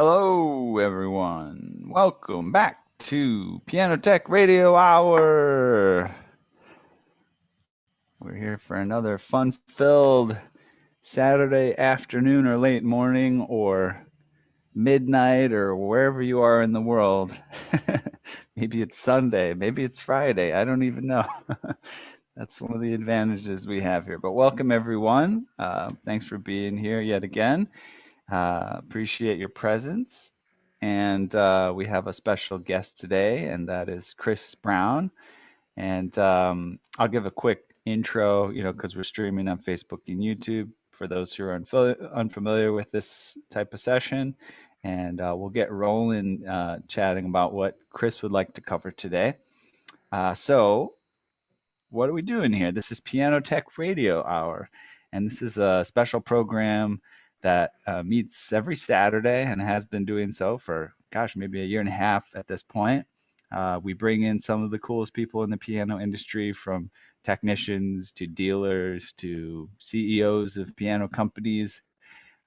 Hello, everyone. Welcome back to Piano Tech Radio Hour. We're here for another fun-filled Saturday afternoon or late morning or midnight or wherever you are in the world. Maybe it's Sunday, maybe it's Friday. I don't even know. That's one of the advantages we have here. But welcome, everyone. Thanks for being here yet again. Appreciate your presence. And we have a special guest today, and that is Chris Brown. And I'll give a quick intro, because we're streaming on Facebook and YouTube for those who are unfamiliar with this type of session. And we'll get rolling chatting about what Chris would like to cover today. So, what are we doing here? This is Piano Tech Radio Hour, and this is a special program that meets every Saturday and has been doing so for, gosh, maybe a year and a half at this point. We bring in some of the coolest people in the piano industry, from technicians to dealers to CEOs of piano companies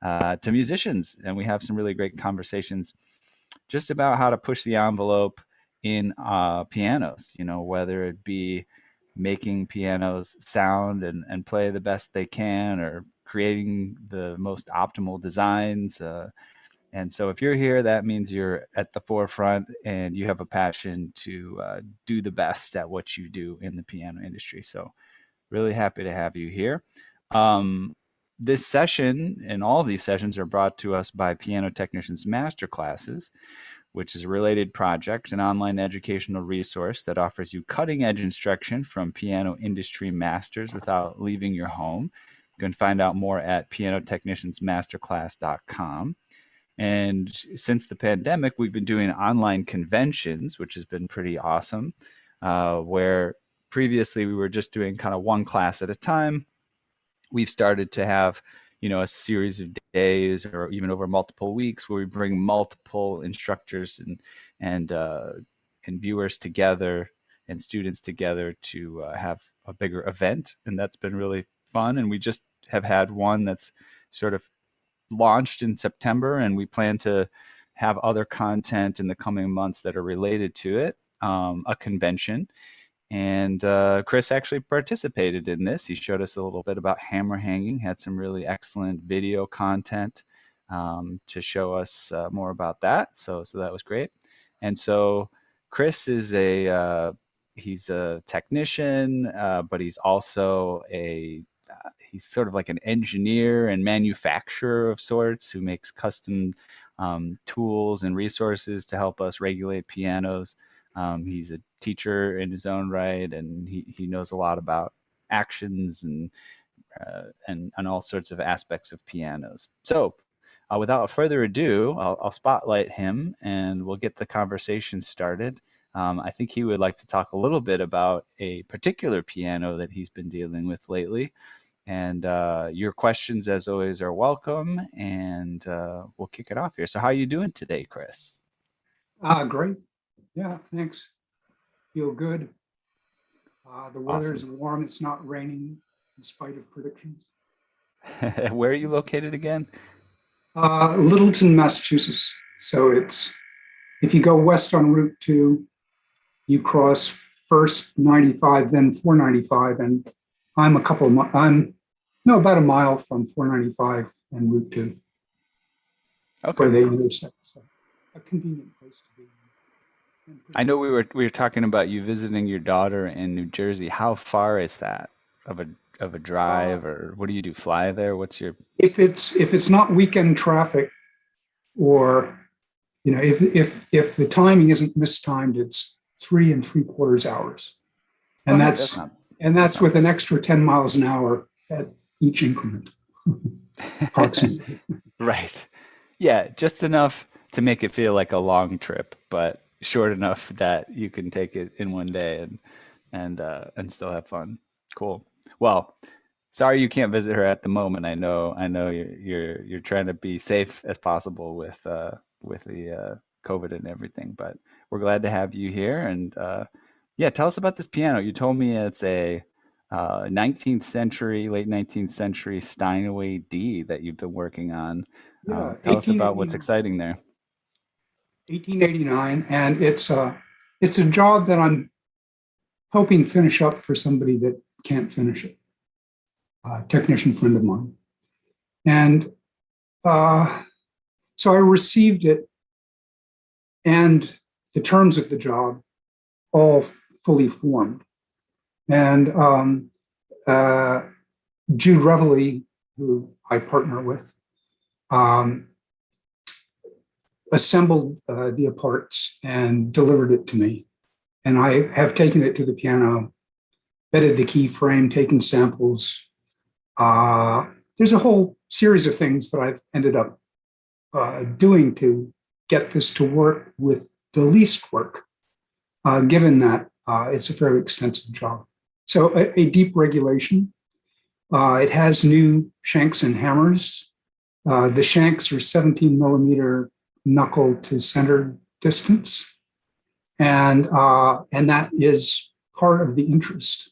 to musicians, and we have some really great conversations just about how to push the envelope in pianos, whether it be making pianos sound and play the best they can, or creating the most optimal designs. And so if you're here, that means you're at the forefront and you have a passion to do the best at what you do in the piano industry. So really happy to have you here. Um, this session and all these sessions are brought to us by Piano Technicians Masterclasses, which is a related project, an online educational resource that offers you cutting-edge instruction from piano industry masters without leaving your home. You can find out more at pianotechniciansmasterclass.com. And since the pandemic, we've been doing online conventions, which has been pretty awesome, where previously we were just doing kind of one class at a time. We've started to have, a series of days or even over multiple weeks where we bring multiple instructors and viewers together and students together to have a bigger event, and that's been really fun. And we just have had one that's sort of launched in September, and we plan to have other content in the coming months that are related to it, a convention. And Chris actually participated in this. He showed us a little bit about hammer hanging, had some really excellent video content to show us more about that. So that was great. And so Chris is he's a technician, but he's also he's sort of like an engineer and manufacturer of sorts who makes custom tools and resources to help us regulate pianos. He's a teacher in his own right, and he knows a lot about actions and all sorts of aspects of pianos. So, without further ado, I'll spotlight him, and we'll get the conversation started. I think he would like to talk a little bit about a particular piano that he's been dealing with lately. And your questions, as always, are welcome. And we'll kick it off here. So, how are you doing today, Chris? Great. Yeah, thanks. Feel good. The weather is Awesome. warm. It's not raining in spite of predictions. Where are you located again? Littleton, Massachusetts. So if you go west on Route 2, you cross first 95, then 495, and I'm about a mile from 495 and Route 2 where Okay. they intersect. So a convenient place to be and pretty I know close. we were talking about you visiting your daughter in New Jersey. How far is that of a Uh, drive, or what do you do? Fly there? What's your if it's not weekend traffic, or if the timing isn't mistimed, it's 3 3/4 hours, and Okay, that's that's not with an bad. extra 10 miles an hour at each increment, approximately. Right. Yeah, just enough to make it feel like a long trip, but short enough that you can take it in one day and still have fun. Cool. Well, sorry you can't visit her at the moment. I know you're trying to be safe as possible with the COVID and everything, but we're glad to have you here. And yeah, tell us about this piano. You told me it's a 19th century, late 19th century Steinway D that you've been working on. Yeah, Tell us about what's 1889. exciting there. 1889, and it's a job that I'm helping finish up for somebody that can't finish it, a technician friend of mine. And so I received it and the terms of the job all fully formed. And Jude Reveley, who I partner with, assembled the parts and delivered it to me. And I have taken it to the piano, bedded the key frame, taken samples. There's a whole series of things that I've ended up doing to get this to work with the least work, given that it's a fairly extensive job. So a deep regulation. It has new shanks and hammers. The shanks are 17 millimeter knuckle to center distance. And that is part of the interest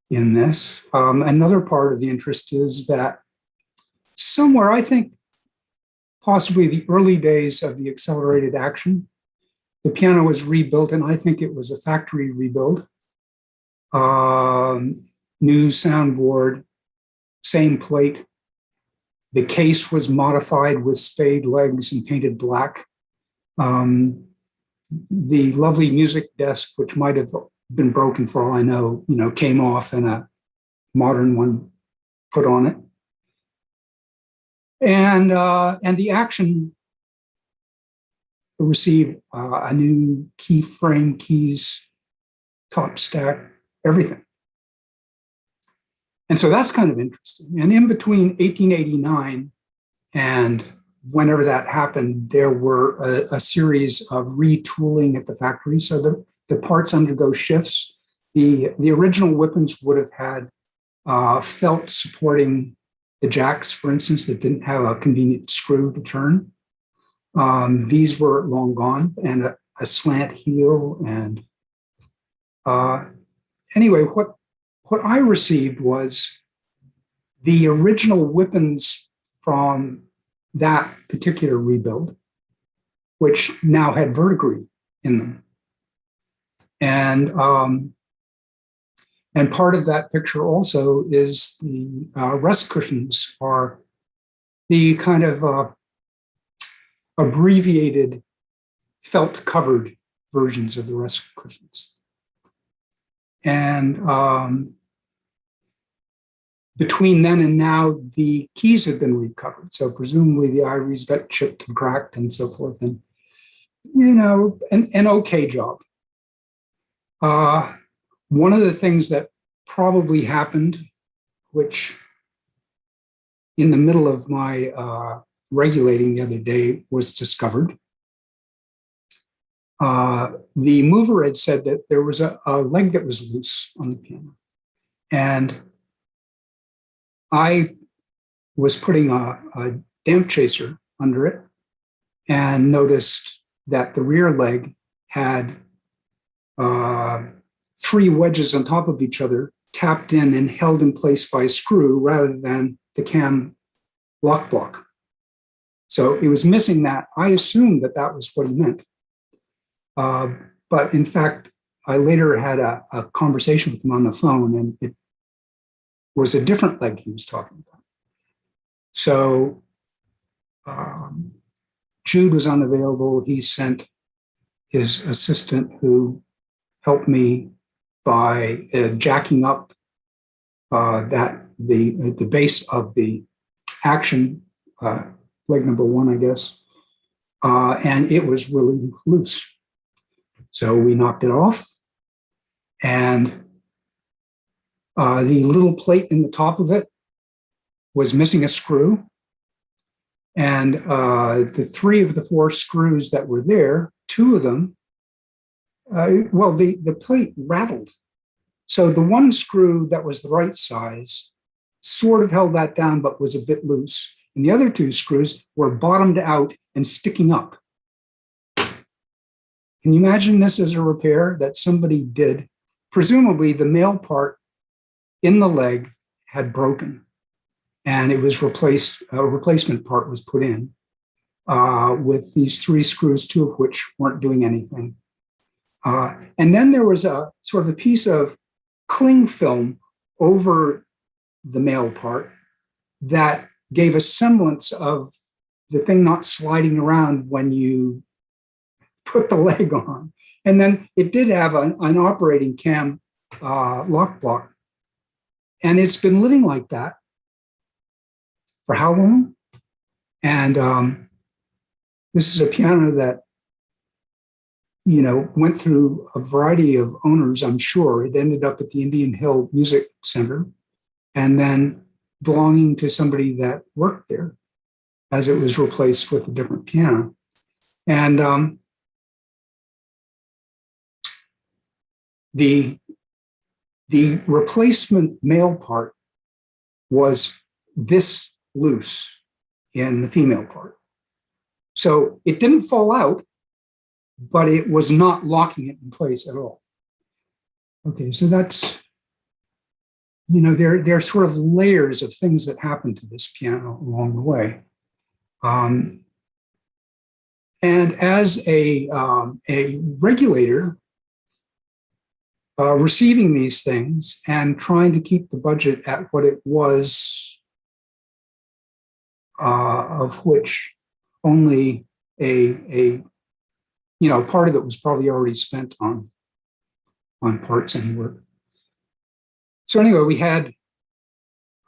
in this. Another part of the interest is that somewhere, I think, possibly the early days of the accelerated action, the piano was rebuilt, and I think it was a factory rebuild. New soundboard, same plate. The case was modified with spade legs and painted black. The lovely music desk, which might have been broken for all I know, came off and a modern one put on it. And the action received a new key frame, keys, top stack, everything. And so that's kind of interesting. And in between 1889 and whenever that happened, there were a series of retooling at the factory. So the parts undergo shifts. The original Whippens would have had felt supporting the jacks, for instance, that didn't have a convenient screw to turn. These were long gone, and a slant heel. And anyway, what I received was the original Whippens from that particular rebuild, which now had verdigris in them. And part of that picture also is the rest cushions are the kind of abbreviated felt covered versions of the rest cushions. And between then and now, the keys have been recovered. So presumably the ivories got chipped and cracked and so forth. And, an okay job. One of the things that probably happened, which in the middle of my regulating the other day was discovered. The mover had said that there was a leg that was loose on the piano. And I was putting a damp chaser under it and noticed that the rear leg had 3 wedges on top of each other, tapped in and held in place by a screw rather than the cam lock block. So it was missing that. I assumed that was what he meant. But in fact, I later had a conversation with him on the phone, and it was a different leg he was talking about. So Jude was unavailable. He sent his assistant, who helped me by jacking up the base of the action, leg number 1, I guess, and it was really loose. So we knocked it off, and the little plate in the top of it was missing a screw. And the 3 of the 4 screws that were there, 2 of them, the plate rattled. So the one screw that was the right size sort of held that down, but was a bit loose. And the other 2 screws were bottomed out and sticking up. Can you imagine this as a repair that somebody did? Presumably the male part in the leg had broken, and it was replaced. A replacement part was put in. with these 3 screws, 2 of which weren't doing anything. And then there was a sort of a piece of cling film over the male part that gave a semblance of the thing not sliding around when you put the leg on. And then it did have an operating cam lock block. And it's been living like that for how long? And this is a piano that, you know, went through a variety of owners, I'm sure. It ended up at the Indian Hill Music Center and then belonging to somebody that worked there as it was replaced with a different piano. And the replacement male part was this loose in the female part. So it didn't fall out, but it was not locking it in place at all. Okay, so that's, you know, there are sort of layers of things that happen to this piano along the way. And as a regulator, receiving these things and trying to keep the budget at what it was, of which only you know, part of it was probably already spent on parts and work. So anyway, we had,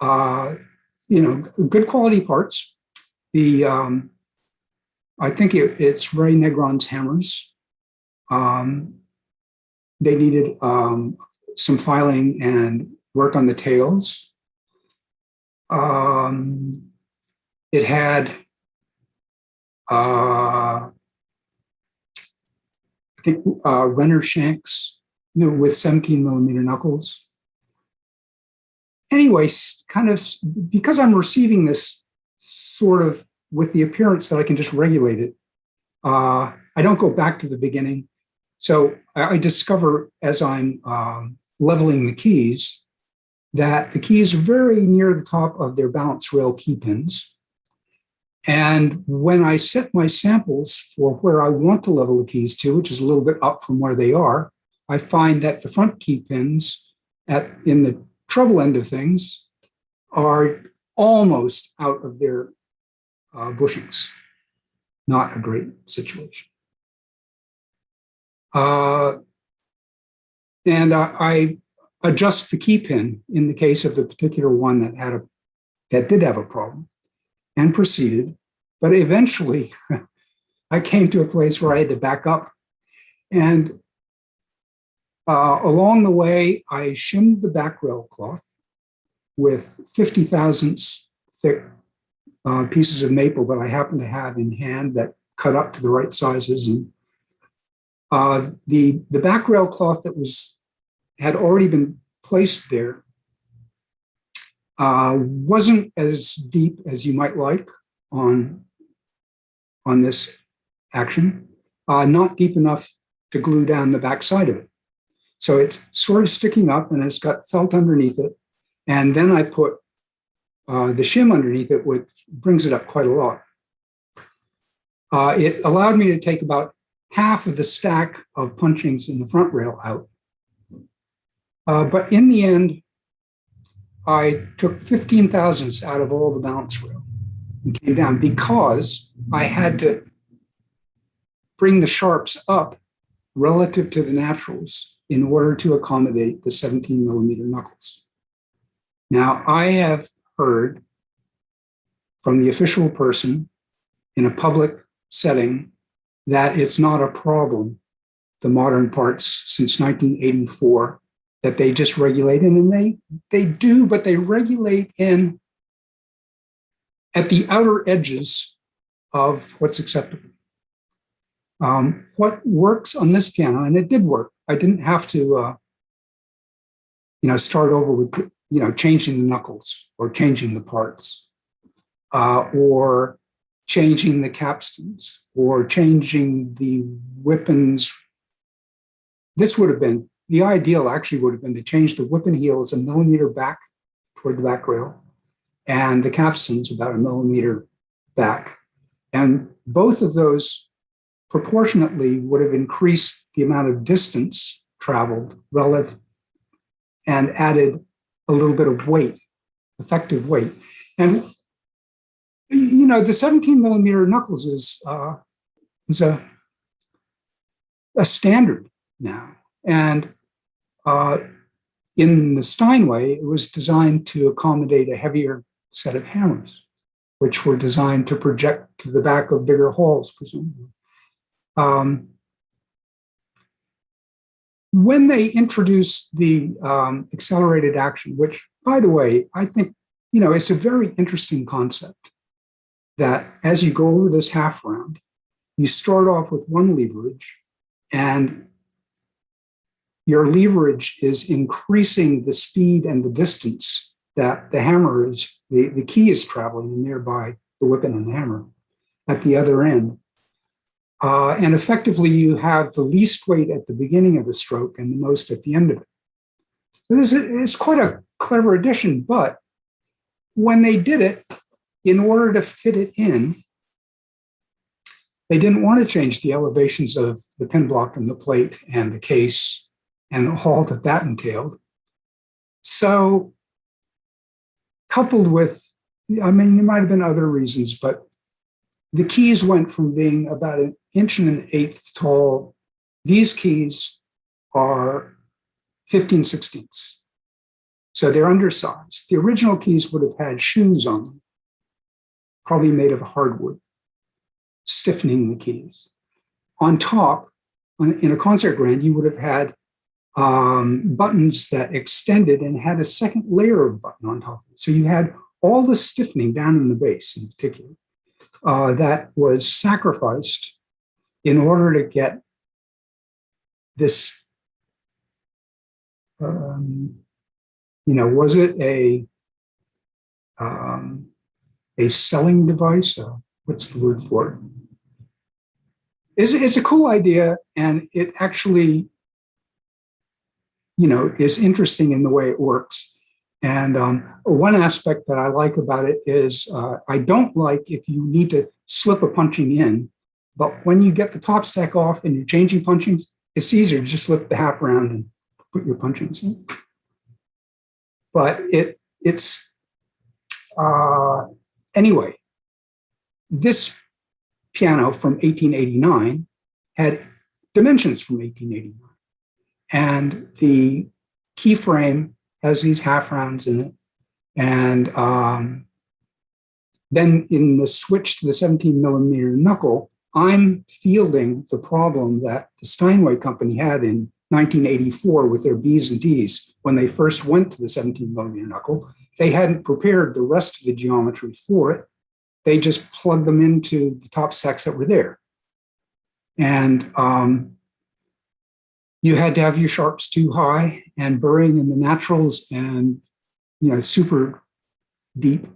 you know, good quality parts. I think it's Ray Negron's hammers. They needed some filing and work on the tails. It had, I think, Renner shanks, you know, with 17 millimeter knuckles. Anyway, kind of, because I'm receiving this sort of with the appearance that I can just regulate it, I don't go back to the beginning. So I discover as I'm leveling the keys that the keys are very near the top of their balance rail key pins. And when I set my samples for where I want to level the keys to, which is a little bit up from where they are, I find that the front key pins in the treble end of things are almost out of their bushings. Not a great situation. And I adjust the key pin in the case of the particular one that did have a problem, and proceeded. But eventually, I came to a place where I had to back up. And along the way, I shimmed the back rail cloth with 50 thousandths thick pieces of maple that I happened to have in hand that cut up to the right sizes. And the back rail cloth that had already been placed there wasn't as deep as you might like on this action, not deep enough to glue down the back side of it. So it's sort of sticking up and it's got felt underneath it. And then I put the shim underneath it, which brings it up quite a lot. It allowed me to take about half of the stack of punchings in the front rail out. But in the end, I took 15 thousandths out of all the balance rail and came down because I had to bring the sharps up relative to the naturals in order to accommodate the 17 millimeter knuckles. Now, I have heard from the official person in a public setting that it's not a problem, the modern parts since 1984, that they just regulate in, and they do, but they regulate in at the outer edges of what's acceptable. What works on this piano, and it did work. I didn't have to, start over with, changing the knuckles or changing the parts, or changing the capstans or changing the whippings. This would have been, the ideal actually would have been to change the whipping heels a millimeter back toward the back rail and the capstans about a millimeter back. And both of those proportionately would have increased the amount of distance traveled relative and added a little bit of weight, effective weight. And the 17 millimeter knuckles is a standard now. And in the Steinway, it was designed to accommodate a heavier set of hammers, which were designed to project to the back of bigger halls, presumably. When they introduced the accelerated action, which, by the way, I think, it's a very interesting concept that as you go over this half round, you start off with one leverage, and your leverage is increasing the speed and the distance that the hammer is, the key is traveling, and thereby the whippet and the hammer at the other end. And effectively, you have the least weight at the beginning of the stroke and the most at the end of it. So this is quite a clever addition, but when they did it, in order to fit it in, they didn't want to change the elevations of the pin block and the plate and the case and all that entailed. So coupled with, there might have been other reasons, but the keys went from being about 1 1/8 inches tall. These keys are 15/16. So they're undersized. The original keys would have had shoes on them, probably made of hardwood, stiffening the keys. On top, in a concert grand, you would have had buttons that extended and had a second layer of button on top of it. So you had all the stiffening down in the base in particular that was sacrificed in order to get this, was it a selling device? What's the word for it? It's a cool idea, and it actually, is interesting in the way it works. And one aspect that I like about it is I don't like if you need to slip a punching in, but when you get the top stack off and you're changing punchings, it's easier to just slip the half round and put your punchings in. But it's anyway, this piano from 1889 had dimensions from 1889. And the key frame has these half rounds in it. And then in the switch to the 17 millimeter knuckle, I'm fielding the problem that the Steinway company had in 1984 with their B's and D's. When they first went to the 17 millimeter knuckle, they hadn't prepared the rest of the geometry for it. They just plugged them into the top stacks that were there. And you had to have your sharps too high and burying in the naturals and, super deep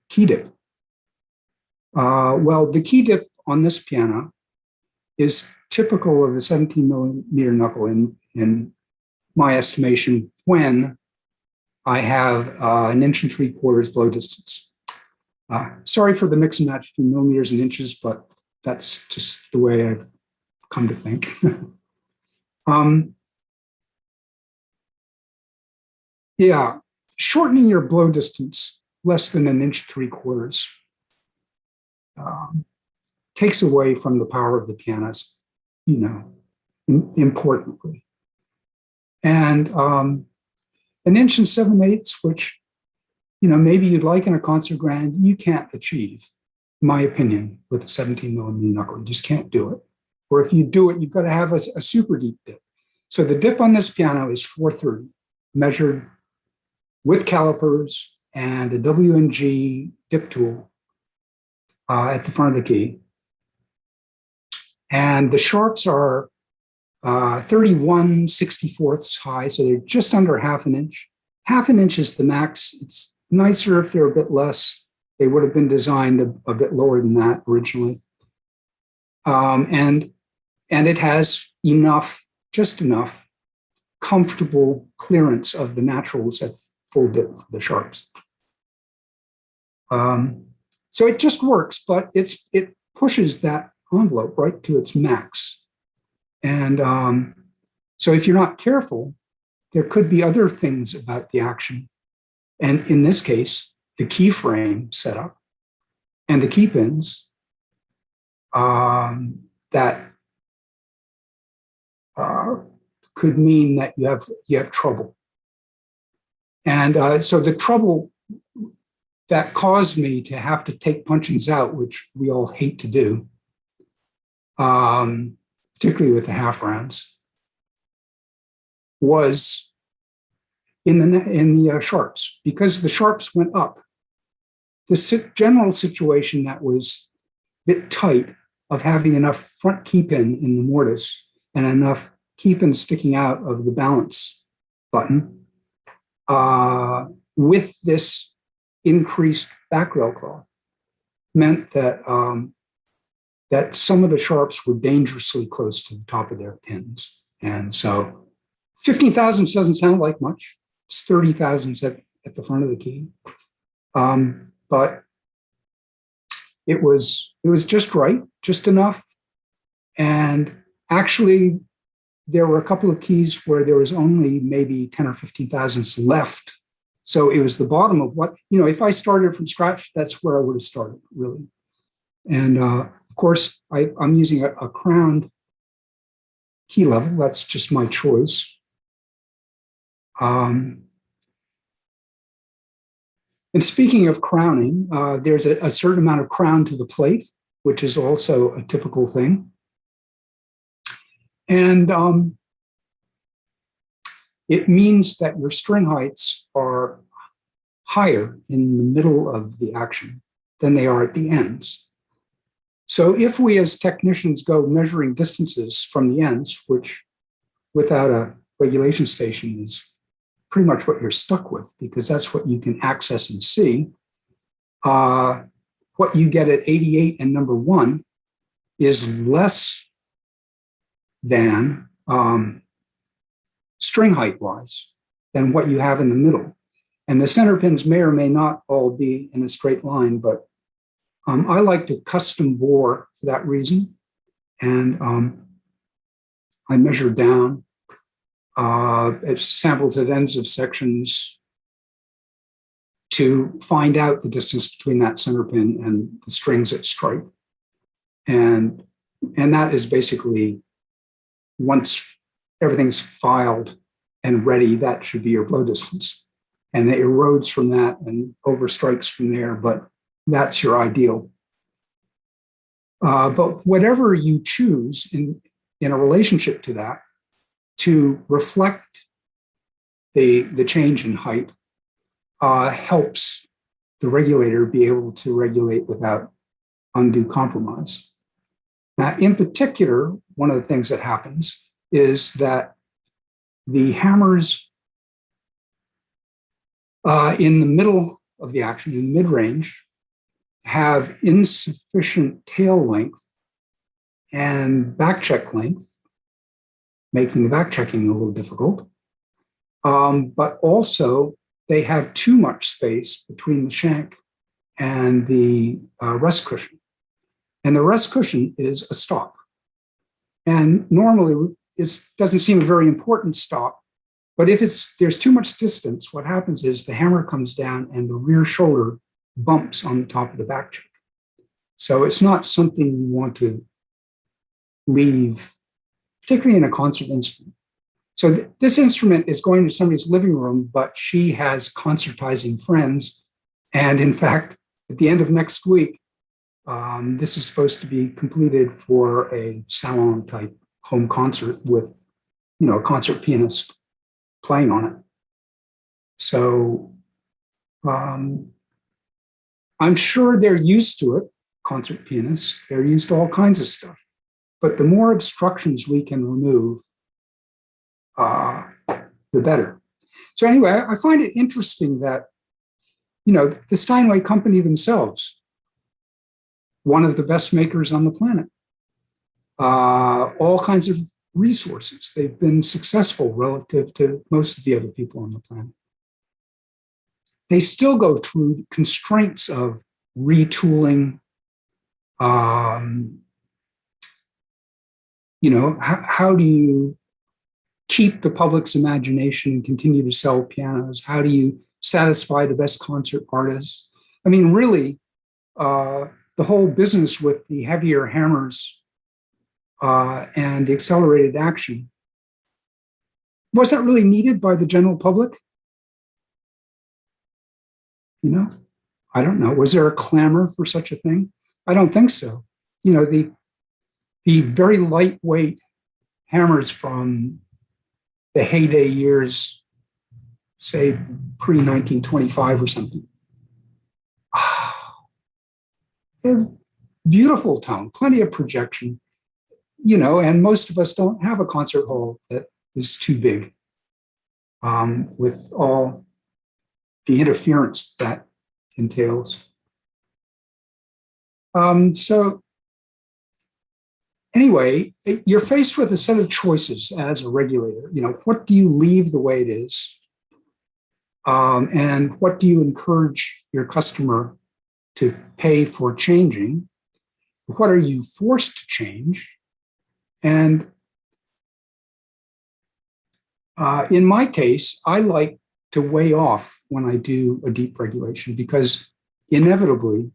key dip. Well, the key dip on this piano is typical of a 17 millimeter knuckle in my estimation when I have 1 3/4 inch blow distance. Sorry for the mix and match between millimeters and inches, but that's just the way I've come to think. Shortening your blow distance less than 1 3/4 inches takes away from the power of the pianos, importantly. And 1 7/8 inch, which, maybe you'd like in a concert grand, you can't achieve, in my opinion, with a 17 millimeter knuckle. You just can't do it. Or if you do it, you've got to have a super deep dip. So the dip on this piano is 430, measured with calipers and a W&G dip tool at the front of the key. And the sharps are 31/64 high, so they're just under 1/2 inch. 1/2 inch is the max. It's nicer if they're a bit less. They would have been designed a bit lower than that originally. And it has just enough comfortable clearance of the naturals at full dip for the sharps. So it just works, but it pushes that envelope right to its max. And so if you're not careful, there could be other things about the action. And in this case, the keyframe setup and the key pins that could mean that you have trouble. And so the trouble that caused me to have to take puncheons out, which we all hate to do, particularly with the half rounds, was in the sharps, because the sharps went up. The general situation that was a bit tight of having enough front key pin in the mortise and enough key pin sticking out of the balance button with this increased back rail cloth meant that that some of the sharps were dangerously close to the top of their pins. And so 15 thousandths doesn't sound like much. It's 30 thousandths at the front of the key. But it was just right, just enough. And actually, there were a couple of keys where there was only maybe 10 or 15 thousandths left. So it was the bottom of what, if I started from scratch, that's where I would have started, really. And of course, I'm using a crowned key level. That's just my choice. And speaking of crowning, there's a certain amount of crown to the plate, which is also a typical thing. And it means that your string heights are higher in the middle of the action than they are at the ends. So if we as technicians go measuring distances from the ends, which without a regulation station is pretty much what you're stuck with, because that's what you can access and see, what you get at 88 and number 1 is less than string height wise than what you have in the middle. And the center pins may or may not all be in a straight line, but I like to custom bore for that reason. And I measure down samples at ends of sections to find out the distance between that center pin and the strings at stripe. And that is basically, once everything's filed and ready, that should be your blow distance. And it erodes from that and overstrikes from there, but that's your ideal. But whatever you choose in a relationship to that, to reflect the change in height, helps the regulator be able to regulate without undue compromise. Now, in particular, one of the things that happens is that the hammers in the middle of the action, in mid-range, have insufficient tail length and back check length, making the back checking a little difficult. But also, they have too much space between the shank and the rest cushion. And the rest cushion is a stop. And normally, it doesn't seem a very important stop. But if there's too much distance, what happens is the hammer comes down and the rear shoulder bumps on the top of the back check. So it's not something you want to leave, particularly in a concert instrument. So this instrument is going to somebody's living room, but she has concertizing friends. And in fact, at the end of next week, this is supposed to be completed for a salon type home concert with, a concert pianist playing on it. So I'm sure they're used to it, concert pianists. They're used to all kinds of stuff. But the more obstructions we can remove, the better. So anyway, I find it interesting that, the Steinway company themselves, one of the best makers on the planet, all kinds of resources. They've been successful relative to most of the other people on the planet. They still go through constraints of retooling, Um, how do you keep the public's imagination and continue to sell pianos? How do you satisfy the best concert artists? I mean, really, the whole business with the heavier hammers and the accelerated action, was that really needed by the general public? I don't know. Was there a clamor for such a thing? I don't think so. The very lightweight hammers from the heyday years, say pre-1925 or something. They have beautiful tone, plenty of projection, and most of us don't have a concert hall that is too big with all the interference that entails. So anyway, you're faced with a set of choices as a regulator. What do you leave the way it is? And what do you encourage your customer to pay for changing? What are you forced to change? And in my case, I like to weigh off when I do a deep regulation because inevitably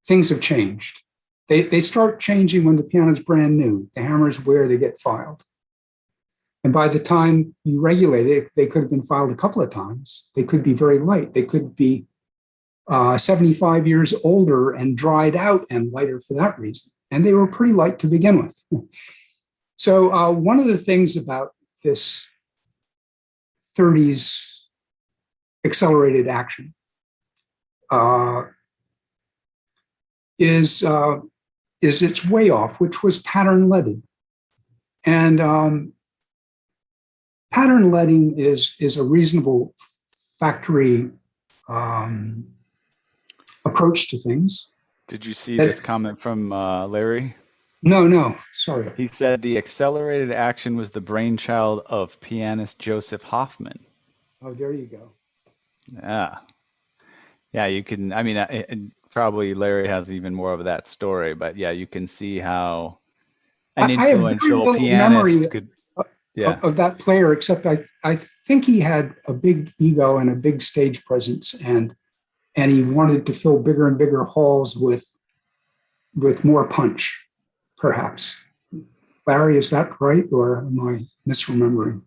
things have changed. They start changing when the piano is brand new. The hammer is where they get filed. And by the time you regulate it, they could have been filed a couple of times. They could be very light. They could be 75 years older and dried out and lighter for that reason. And they were pretty light to begin with. So one of the things about this 30s accelerated action is its way off, which was pattern leading. And pattern leading is a reasonable factory approach to things. Did you see this comment from Larry? No, sorry. He said the accelerated action was the brainchild of pianist Joseph Hoffman. Oh, there you go. Yeah, you can, I mean, probably Larry has even more of that story, but yeah, you can see how an influential pianist could, of that player, except I think he had a big ego and a big stage presence, and he wanted to fill bigger and bigger halls with more punch, perhaps. Larry, is that right, or am I misremembering?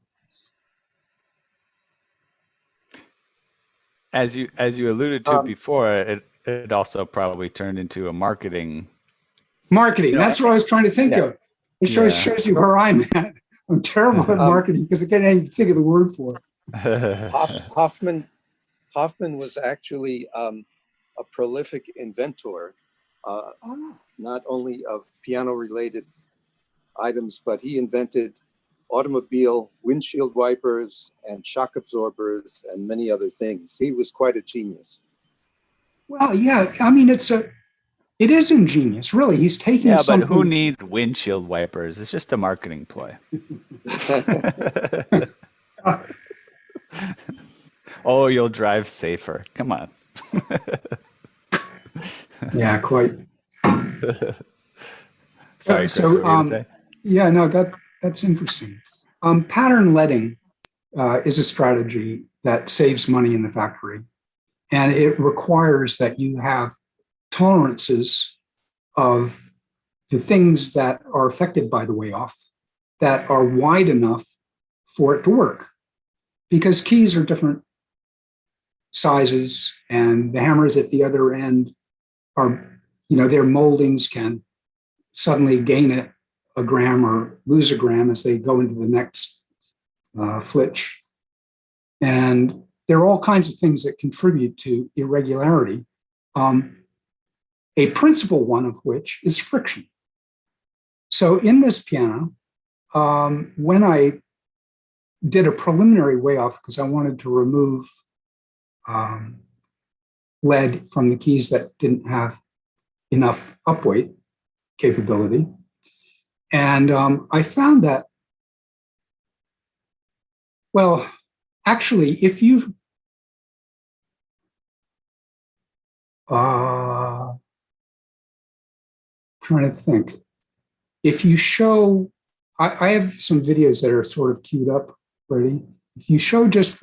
As you alluded to before, it also probably turned into a marketing. That's what I was trying to think of. It shows you where I'm at. I'm terrible at marketing because I can't even think of the word for it. Hoffman was actually a prolific inventor, not only of piano-related items, but he invented automobile windshield wipers and shock absorbers and many other things. He was quite a genius. Well, yeah, I mean, it is ingenious, really. He's taking something. But who needs windshield wipers? It's just a marketing ploy. Oh, you'll drive safer. Come on. Yeah, quite. Sorry, Chris, what were you gonna say? Yeah, no, that's interesting. Pattern leading is a strategy that saves money in the factory, and it requires that you have tolerances of the things that are affected by the way off that are wide enough for it to work, because keys are different sizes, and the hammers at the other end are, their moldings can suddenly gain a gram or lose a gram as they go into the next flitch. And there are all kinds of things that contribute to irregularity. A principal one of which is friction. So in this piano, when I did a preliminary way off because I wanted to remove lead from the keys that didn't have enough upweight capability. And I found that, well, actually, if you trying to think. If you show, I have some videos that are sort of queued up ready. If you show just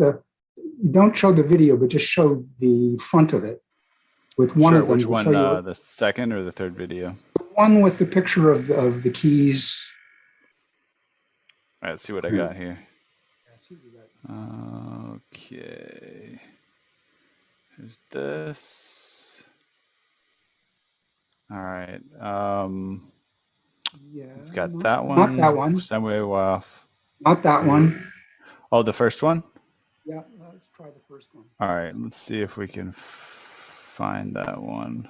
don't show the video, but just show the front of it with one Sure, of them. which to one, show you the second or the third video? the one with the picture of the keys. All right, let's see what I got here. Okay. Here's this. All right. Yeah, We've got that one. Not that one. Somewhere off. Not that one. Oh, the first one? Yeah, let's try the first one. All right, let's see if we can find that one.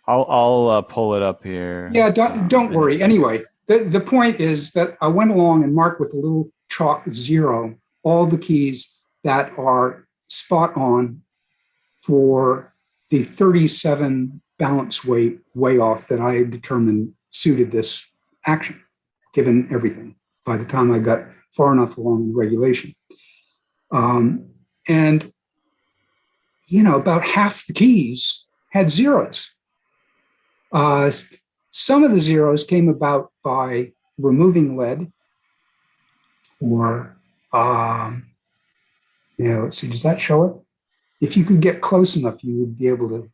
I'll pull it up here. Yeah, don't worry. Anyway, the point is that I went along and marked with a little chalk 0 all the keys that are spot on for the 37 balance weight way off that I determined suited this action, given everything, by the time I got far enough along the regulation. And, about half the keys had zeros. Some of the zeros came about by removing lead or, let's see, does that show it? If you could get close enough, you would be able to.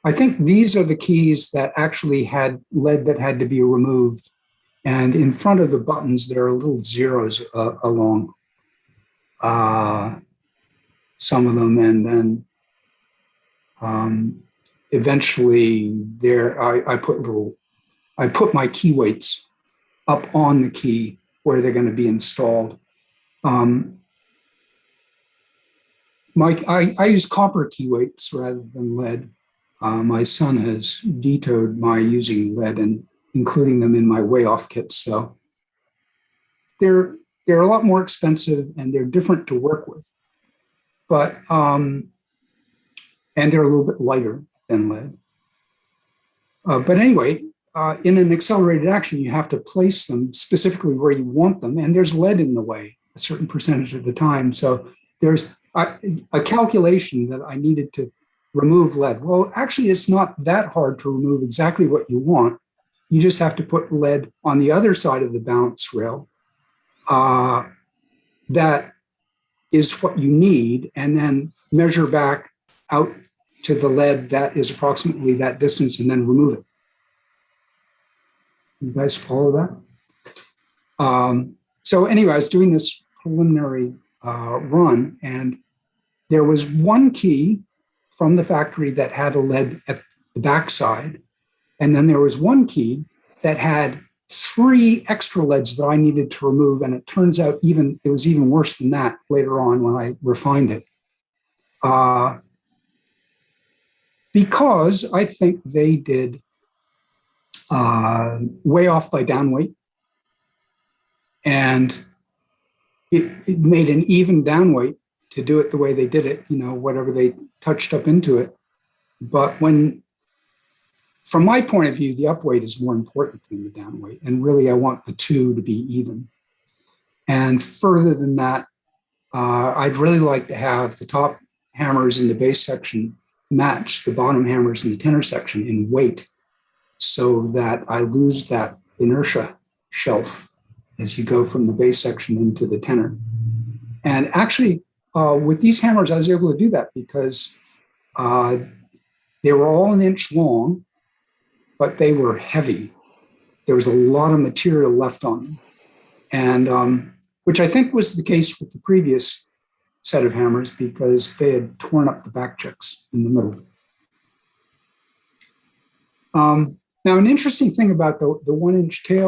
I think these are the keys that actually had lead that had to be removed. And in front of the buttons, there are little zeros along some of them. And then eventually I put my key weights up on the key where they're going to be installed. I use copper key weights rather than lead. My son has vetoed my using lead and including them in my way off kits. So they're a lot more expensive and they're different to work with. But and they're a little bit lighter than lead. But anyway, in an accelerated action, you have to place them specifically where you want them, and there's lead in the way a certain percentage of the time. So there's a calculation that I needed to remove lead. Well, actually, it's not that hard to remove exactly what you want. You just have to put lead on the other side of the balance rail. That is what you need, and then measure back out to the lead that is approximately that distance and then remove it. You guys follow that? So anyway, I was doing this preliminary run, and there was one key from the factory that had a lead at the backside. And then there was one key that had 3 extra leads that I needed to remove. And it turns out it was even worse than that later on when I refined it. Because I think they did way off by down weight. And it made an even down weight to do it the way they did it, whatever they touched up into it. But from my point of view, the up weight is more important than the down weight. And really, I want the two to be even. And further than that, I'd really like to have the top hammers in the bass section match the bottom hammers in the tenor section in weight, so that I lose that inertia shelf as you go from the bass section into the tenor. And actually, with these hammers, I was able to do that because they were all 1 inch long, but they were heavy. There was a lot of material left on them, and which I think was the case with the previous set of hammers because they had torn up the back checks in the middle. Now, an interesting thing about the 1 inch tail